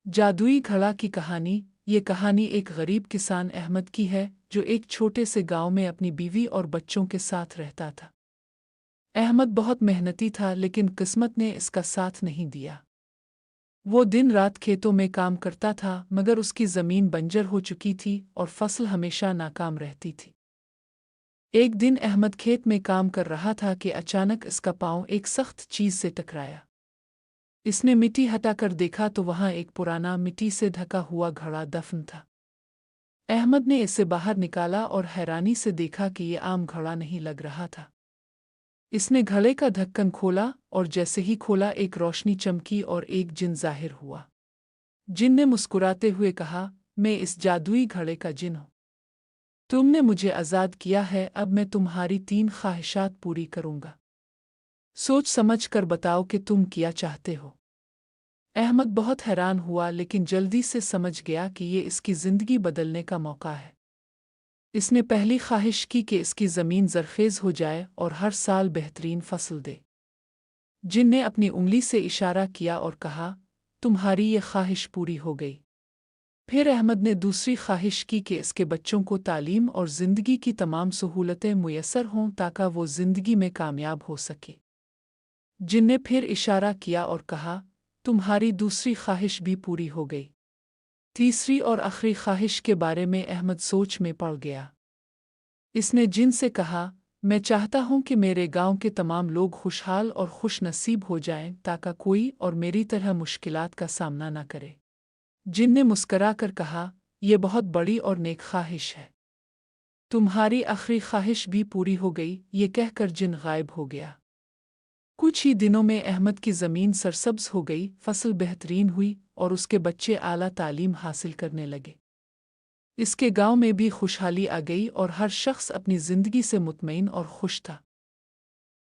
جادوئی گھڑا کی کہانی۔ یہ کہانی ایک غریب کسان احمد کی ہے جو ایک چھوٹے سے گاؤں میں اپنی بیوی اور بچوں کے ساتھ رہتا تھا۔ احمد بہت محنتی تھا لیکن قسمت نے اس کا ساتھ نہیں دیا۔ وہ دن رات کھیتوں میں کام کرتا تھا مگر اس کی زمین بنجر ہو چکی تھی اور فصل ہمیشہ ناکام رہتی تھی۔ ایک دن احمد کھیت میں کام کر رہا تھا کہ اچانک اس کا پاؤں ایک سخت چیز سے ٹکرایا۔ اس نے مٹی ہٹا کر دیکھا تو وہاں ایک پرانا مٹی سے ڈھکا ہوا گھڑا دفن تھا۔ احمد نے اسے باہر نکالا اور حیرانی سے دیکھا کہ یہ عام گھڑا نہیں لگ رہا تھا۔ اس نے گھڑے کا ڈھکن کھولا اور جیسے ہی کھولا ایک روشنی چمکی اور ایک جن ظاہر ہوا۔ جن نے مسکراتے ہوئے کہا، میں اس جادوئی گھڑے کا جن ہوں۔ تم نے مجھے آزاد کیا ہے، اب میں تمہاری 3 خواہشات پوری کروں گا۔ سوچ سمجھ کر بتاؤ کہ تم کیا چاہتے ہو۔ احمد بہت حیران ہوا لیکن جلدی سے سمجھ گیا کہ یہ اس کی زندگی بدلنے کا موقع ہے۔ اس نے پہلی خواہش کی کہ اس کی زمین زرخیز ہو جائے اور ہر سال بہترین فصل دے۔ جن نے اپنی انگلی سے اشارہ کیا اور کہا، تمہاری یہ خواہش پوری ہو گئی۔ پھر احمد نے دوسری خواہش کی کہ اس کے بچوں کو تعلیم اور زندگی کی تمام سہولتیں میسر ہوں تاکہ وہ زندگی میں کامیاب ہو سکے۔ جن نے پھر اشارہ کیا اور کہا، تمہاری دوسری خواہش بھی پوری ہو گئی۔ تیسری اور آخری خواہش کے بارے میں احمد سوچ میں پڑ گیا۔ اس نے جن سے کہا، میں چاہتا ہوں کہ میرے گاؤں کے تمام لوگ خوشحال اور خوش نصیب ہو جائیں تاکہ کوئی اور میری طرح مشکلات کا سامنا نہ کرے۔ جن نے مسکرا کر کہا، یہ بہت بڑی اور نیک خواہش ہے۔ تمہاری آخری خواہش بھی پوری ہو گئی۔ یہ کہہ کر جن غائب ہو گیا۔ کچھ ہی دنوں میں احمد کی زمین سرسبز ہو گئی، فصل بہترین ہوئی اور اس کے بچے اعلیٰ تعلیم حاصل کرنے لگے۔ اس کے گاؤں میں بھی خوشحالی آ گئی اور ہر شخص اپنی زندگی سے مطمئن اور خوش تھا۔